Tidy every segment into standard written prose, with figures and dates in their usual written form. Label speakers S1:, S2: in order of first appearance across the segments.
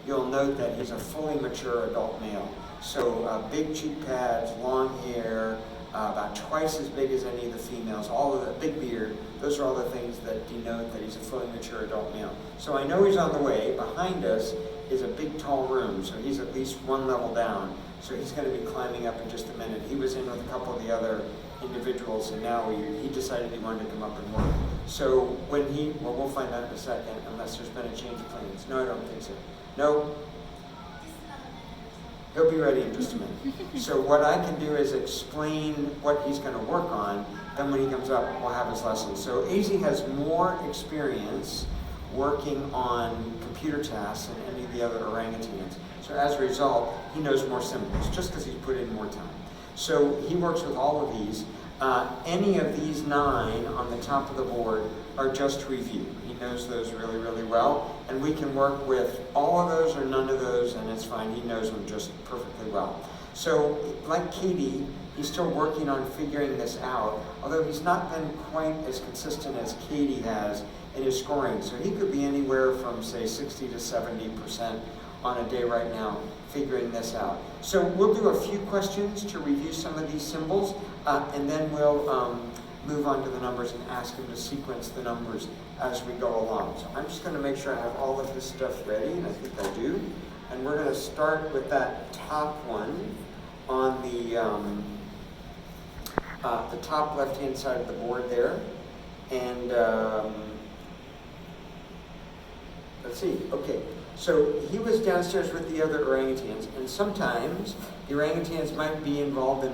S1: you'll note that he's a fully mature adult male. So big cheek pads, long hair, about twice as big as any of the females, all of the big beard, those are all the things that denote that he's a fully mature adult male. So I know he's on the way. Behind us is a big tall room, so he's at least one level down. So he's going to be climbing up in just a minute. He was in with a couple of the other individuals, and now he decided he wanted to come up and work. So when we'll find out in a second, unless there's been a change of plans. No, I don't think so. No. He'll be ready in just a minute. So what I can do is explain what he's going to work on, then when he comes up, we'll have his lesson. So AZ has more experience working on computer tasks than any of the other orangutans. So as a result, he knows more symbols, just because he's put in more time. So he works with all of these. Any of these 9 on the top of the board are just review. He knows those really, really well. And we can work with all of those or none of those, and it's fine. He knows them just perfectly well. So like Katie, he's still working on figuring this out, although he's not been quite as consistent as Katie has in his scoring. So he could be anywhere from, say, 60 to 70% on a day right now figuring this out. So we'll do a few questions to review some of these symbols, and then we'll move on to the numbers and ask him to sequence the numbers as we go along. So I'm just going to make sure I have all of this stuff ready, and I think I do. And we're going to start with that top one on the top left-hand side of the board there. And let's see, okay. So he was downstairs with the other orangutans, and sometimes the orangutans might be involved in,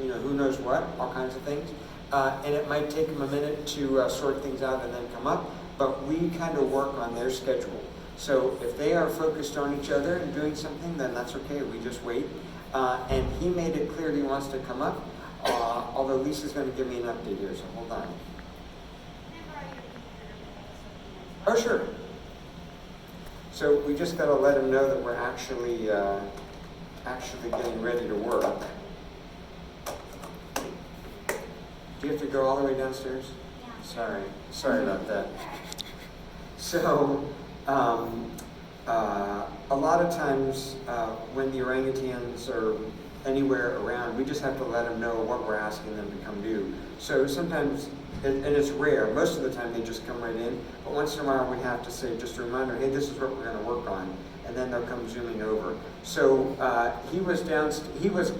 S1: who knows what, all kinds of things. And it might take them a minute to sort things out and then come up, but we kind of work on their schedule. So if they are focused on each other and doing something, then that's okay, we just wait. And he made it clear he wants to come up, although Lisa's going to give me an update here, so hold on. Oh, sure. So we just got to let him know that we're actually getting ready to work. Do you have to go all the way downstairs? Yeah. Sorry about that. So, a lot of times when the orangutans are anywhere around, we just have to let them know what we're asking them to come do. So sometimes, and it's rare, most of the time they just come right in, but once in a while we have to say, just a reminder, hey, this is what we're going to work on, and then they'll come zooming over. So he was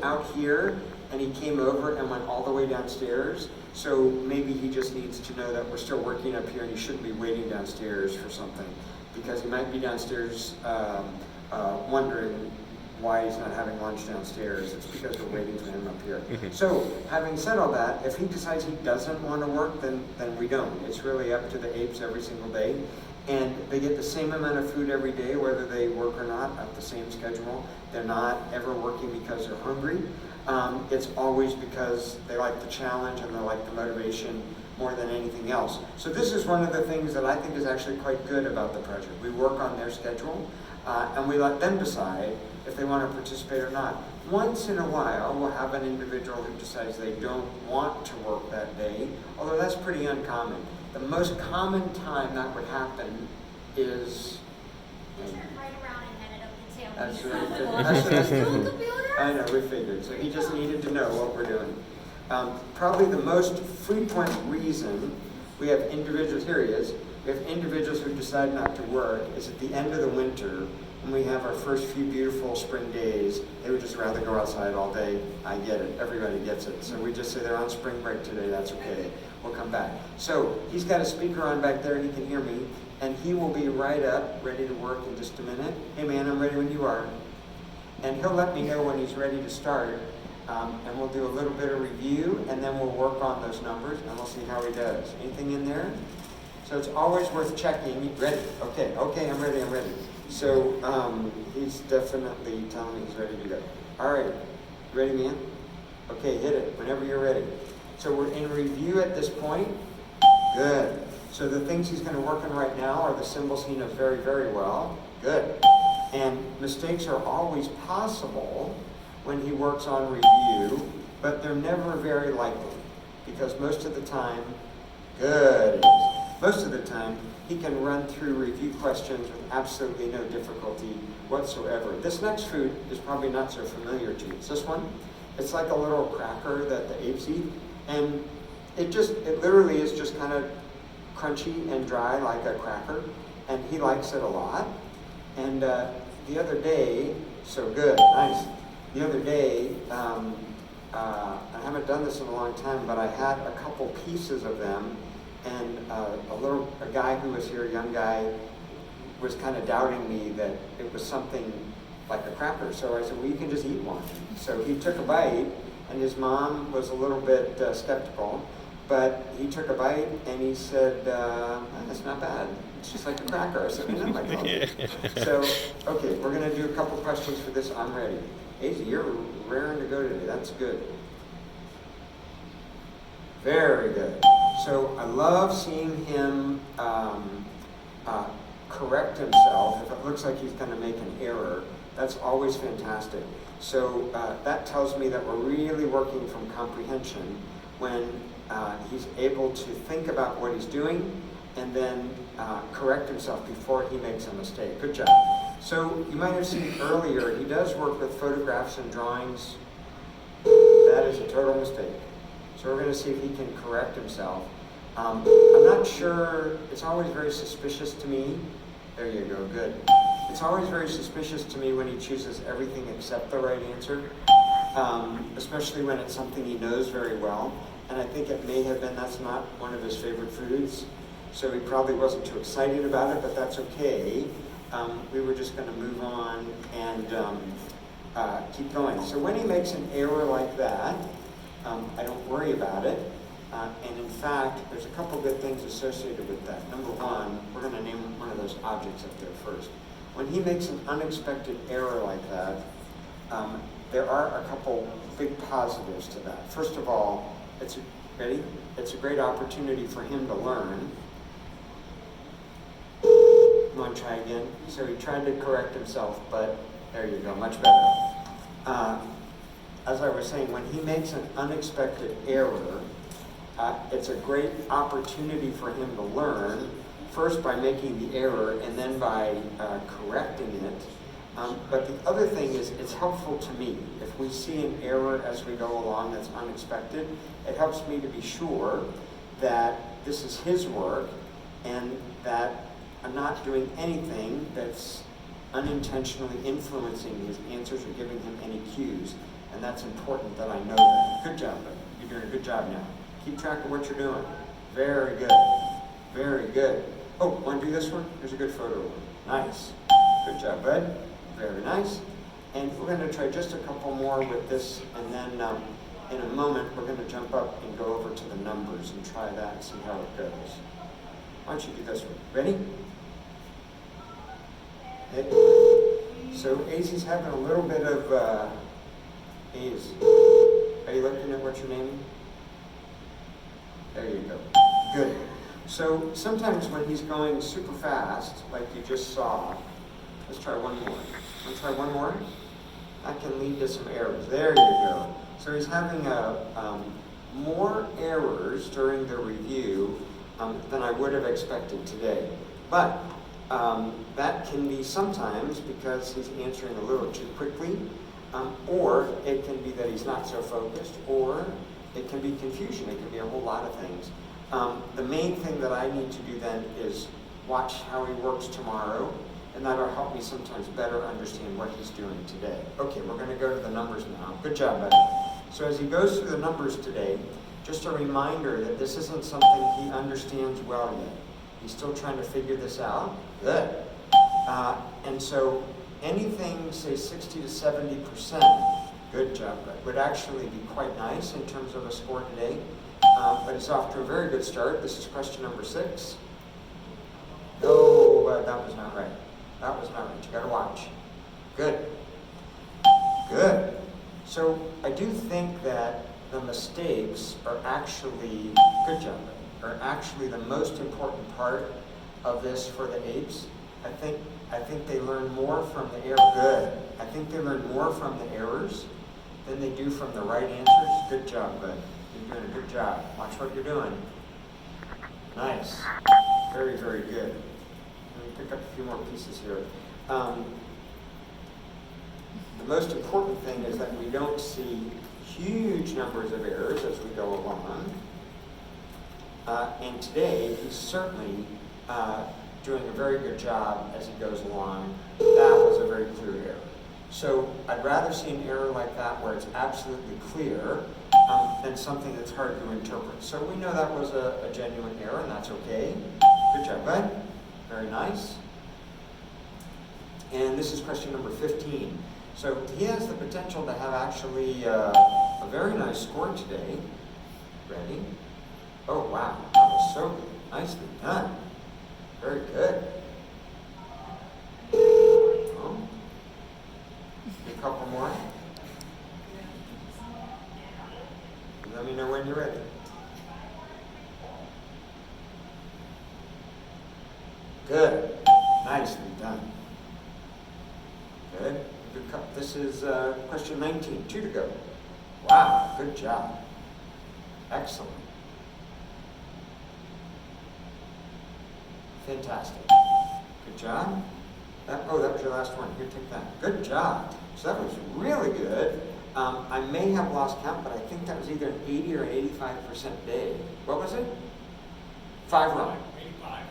S1: out here, and he came over and went all the way downstairs, so maybe he just needs to know that we're still working up here and he shouldn't be waiting downstairs for something, because he might be downstairs wondering why he's not having lunch downstairs. It's because we're waiting for him up here. So, having said all that, if he decides he doesn't want to work, then we don't. It's really up to the apes every single day. And they get the same amount of food every day, whether they work or not, at the same schedule. They're not ever working because they're hungry. It's always because they like the challenge and they like the motivation more than anything else. So this is one of the things that I think is actually quite good about the project. We work on their schedule, and we let them decide if they want to participate or not. Once in a while, we'll have an individual who decides they don't want to work that day, although that's pretty uncommon. The most common time that would happen is...
S2: He turned right around and headed up the tail.
S1: That's right. I know, we figured. So he just needed to know what we're doing. Probably the most frequent reason we have individuals, here he is, we have individuals who decide not to work is at the end of the winter, when we have our first few beautiful spring days. They would just rather go outside all day. I get it, everybody gets it. So we just say they're on spring break today, that's okay, we'll come back. So he's got a speaker on back there and he can hear me, and he will be right up, ready to work in just a minute. Hey man, I'm ready when you are. And he'll let me know when he's ready to start, and we'll do a little bit of review, and then we'll work on those numbers, and we'll see how he does. Anything in there? So it's always worth checking. Ready? Okay, I'm ready. So he's definitely telling me he's ready to go. All right, ready, man? Okay, hit it whenever you're ready. So we're in review at this point. Good. So the things he's going to work on right now are the symbols he knows very, very well. Good. And mistakes are always possible when he works on review, but they're never very likely, because most of the time, good. most of the time, he can run through review questions with absolutely no difficulty whatsoever. This next food is probably not so familiar to you. It's this one. It's like a little cracker that the apes eat, and it literally is just kind of crunchy and dry like a cracker, and he likes it a lot. And the other day, so good, nice. The other day, I haven't done this in a long time, but I had a couple pieces of them, and a guy who was here, a young guy, was kind of doubting me that it was something like a cracker. So I said, well, you can just eat one. So he took a bite, and his mom was a little bit skeptical, but he took a bite and he said, that's not bad. It's just like a cracker. I said, I know, I told you. So, okay, we're going to do a couple questions for this. I'm ready. Azy, you're raring to go today. That's good. Very good. So I love seeing him correct himself. If it looks like he's going to make an error, that's always fantastic. So that tells me that we're really working from comprehension when he's able to think about what he's doing and then correct himself before he makes a mistake. Good job. So you might have seen earlier, he does work with photographs and drawings. That is a total mistake. So we're going to see if he can correct himself. I'm not sure, it's always very suspicious to me. There you go, good. It's always very suspicious to me when he chooses everything except the right answer, especially when it's something he knows very well. And I think it may have been that's not one of his favorite foods, so he probably wasn't too excited about it, but that's okay. We were just going to move on and keep going. So when he makes an error like that, I don't worry about it. And in fact, there's a couple good things associated with that. Number one, we're going to name one of those objects up there first. When he makes an unexpected error like that, there are a couple big positives to that. First of all, it's a great opportunity for him to learn. You want to try again? So he tried to correct himself, but there you go, much better. As I was saying, when he makes an unexpected error, it's a great opportunity for him to learn, first by making the error and then by correcting it. But the other thing is it's helpful to me. If we see an error as we go along that's unexpected, it helps me to be sure that this is his work and that I'm not doing anything that's unintentionally influencing his answers or giving him any cues. And that's important that I know that. Good job, bud. You're doing a good job now. Keep track of what you're doing. Very good. Very good. Oh, want to do this one? Here's a good photo of one. Nice. Good job, bud. Very nice. And we're going to try just a couple more with this, and then in a moment we're going to jump up and go over to the numbers and try that and see how it goes. Why don't you do this one? Ready? So Azy's having a little bit of Az. Are you looking at what you're naming? There you go. Good. So sometimes when he's going super fast, like you just saw, let's try one more. Want to try one more? That can lead to some errors. There you go. So he's having more errors during the review than I would have expected today. But that can be sometimes because he's answering a little too quickly, or it can be that he's not so focused, or it can be confusion. It can be a whole lot of things. The main thing that I need to do then is watch how he works tomorrow, and that'll help me sometimes better understand what he's doing today. Okay, we're going to go to the numbers now. Good job, buddy. So as he goes through the numbers today, just a reminder that this isn't something he understands well yet. He's still trying to figure this out. Good. And so anything, say 60 to 70%, good job, bud, would actually be quite nice in terms of a score today. But it's off to a very good start. This is question number 6. No, that was not right. That was not right. You gotta watch. Good. Good. So I do think that the mistakes are actually, good job, are actually the most important part of this for the apes. I think they learn more from the error. Good. I think they learn more from the errors than they do from the right answers. Good job, bud. You're doing a good job. Watch what you're doing. Nice. Very, very good. Let me pick up a few more pieces here. The most important thing is that we don't see huge numbers of errors as we go along. And today, he's certainly doing a very good job as he goes along. That was a very clear error. So I'd rather see an error like that where it's absolutely clear than something that's hard to interpret. So we know that was a genuine error, and that's okay. Good job, bud. Very nice. And this is question number 15. So he has the potential to have actually a very nice score today. Ready? Oh, wow. That was so good. Nicely done. Very good. Oh. A couple more. Let me know when you're ready. Good. Nicely done. Good. This is question 19. 2 to go. Wow. Good job. Excellent. Fantastic. Good job. That was your last one. Here, take that. Good job. So that was really good. I may have lost count, but I think that was either an 80 or an 85% day. What was it? 5 wrong.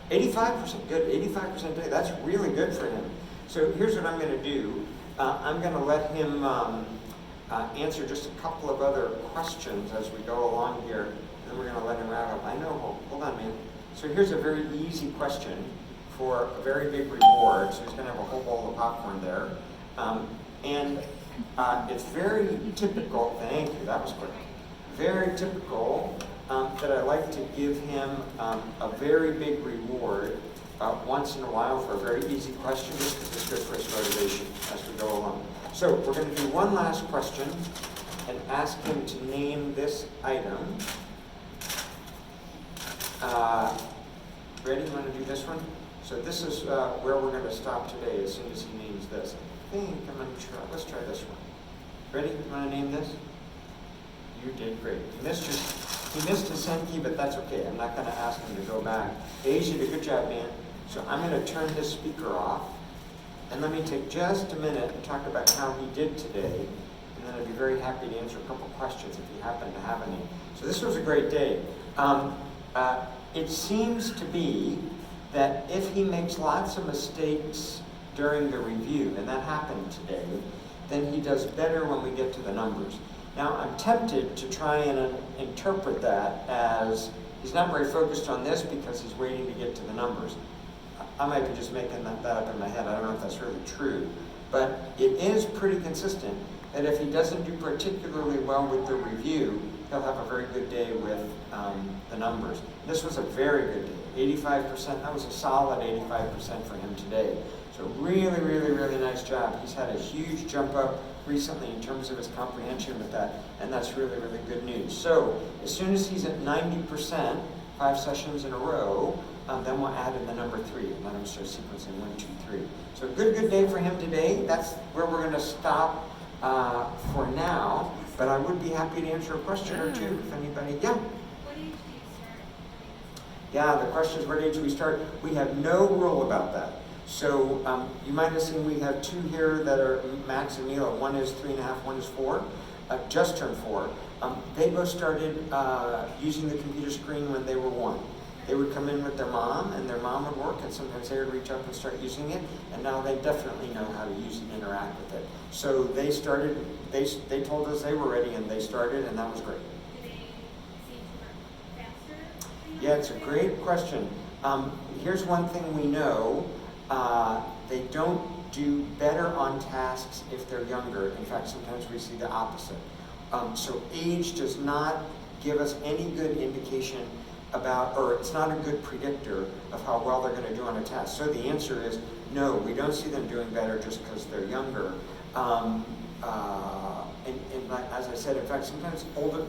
S1: 85%. Good. 85% day. That's really good for him. So here's what I'm going to do. I'm going to let him answer just a couple of other questions as we go along here, and then we're going to let him wrap up. I know. Hold on, man. So here's a very easy question for a very big reward. So he's going to have a whole bowl of popcorn there. And it's very typical, thank you, that was quick. Very typical that I like to give him a very big reward once in a while for a very easy question, just because it's good for his motivation as we go along. So we're going to do one last question and ask him to name this item. Ready? You want to do this one? So this is where we're going to stop today as soon as he names this. I think I'm going to try. Let's try this one. Ready? You want to name this? You did great. He missed his Senki, but that's okay. I'm not going to ask him to go back. Asia did a good job, man. So I'm going to turn this speaker off. And let me take just a minute and talk about how he did today. And then I'd be very happy to answer a couple questions if you happen to have any. So this was a great day. It seems to be that if he makes lots of mistakes during the review, and that happened today, then he does better when we get to the numbers. Now, I'm tempted to try and interpret that as he's not very focused on this because he's waiting to get to the numbers. I might be just making that up in my head. I don't know if that's really true. But it is pretty consistent that if he doesn't do particularly well with the review, he'll have a very good day with the numbers. This was a very good day. 85%, that was a solid 85% for him today. So really, really, really nice job. He's had a huge jump up recently in terms of his comprehension with that, and that's really, really good news. So as soon as he's at 90%, 5 sessions in a row, then we'll add in the number 3 and let him start sequencing 1, 2, 3. So good day for him today. That's where we're going to stop for now, but I would be happy to answer a question or two if anybody, yeah?
S2: What age do you start?
S1: Yeah, the question is what age we start. We have no rule about that. So you might have seen we have 2 here that are Max and Mila. One is 3.5, one is 4, just turned 4. They both started using the computer screen when they were 1. They would come in with their mom, and their mom would work, and sometimes they would reach up and start using it, and now they definitely know how to use and interact with it. So they started, they told us they were ready, and they started, and that was great.
S2: Do they seem to work faster?
S1: Yeah, it's a great question. Here's one thing we know. They don't do better on tasks if they're younger. In fact, sometimes we see the opposite. So age does not give us any good indication about, or it's not a good predictor of how well they're going to do on a task. So the answer is no, we don't see them doing better just because they're younger. And as I said, in fact, sometimes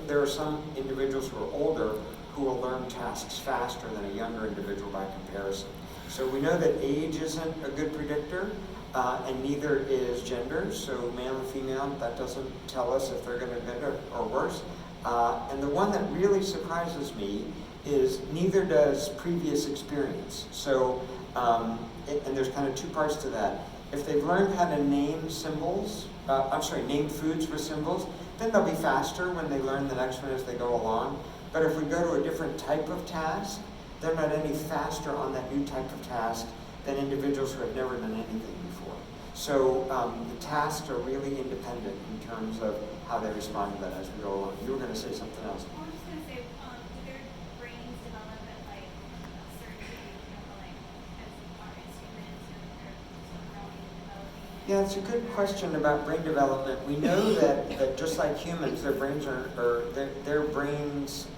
S1: there are some individuals who are older who will learn tasks faster than a younger individual by comparison. So we know that age isn't a good predictor, and neither is gender. So male and female, that doesn't tell us if they're going to be better or worse. And the one that really surprises me is neither does previous experience. So, and there's kind of two parts to that. If they've learned how to name symbols, name foods with symbols, then they'll be faster when they learn the next one as they go along. But if we go to a different type of task, they're not any faster on that new type of task than individuals who have never done anything before. So the tasks are really independent in terms of how they respond to that as we go along. You were going to say something else.
S2: Well, I'm just gonna say, do their brains develop at like a certain age, like as far as humans, or they're still growing and developing?
S1: Yeah, it's a good question about brain development. We know that just like humans, their brains their brains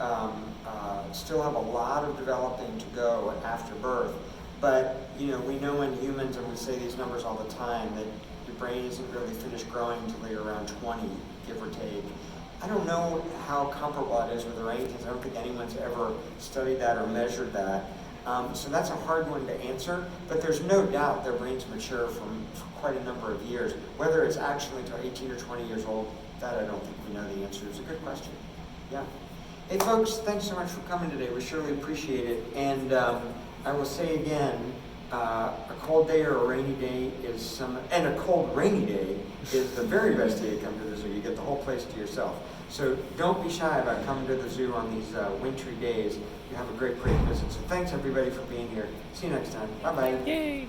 S1: still have a lot of developing to go after birth. But we know in humans, and we say these numbers all the time, that your brain isn't really finished growing until you're around 20, give or take. I don't know how comparable that is with orangutans. I don't think anyone's ever studied that or measured that. So that's a hard one to answer, but there's no doubt their brains mature for quite a number of years. Whether it's actually until 18 or 20 years old, that I don't think we know the answer. It's a good question. Yeah. Hey folks, thanks so much for coming today. We surely appreciate it. And I will say again, a cold day or a rainy day and a cold rainy day is the very best day to come to the zoo. You get the whole place to yourself. So don't be shy about coming to the zoo on these wintry days. You have a great visit. So thanks everybody for being here. See you next time. Bye-bye.
S3: Yay!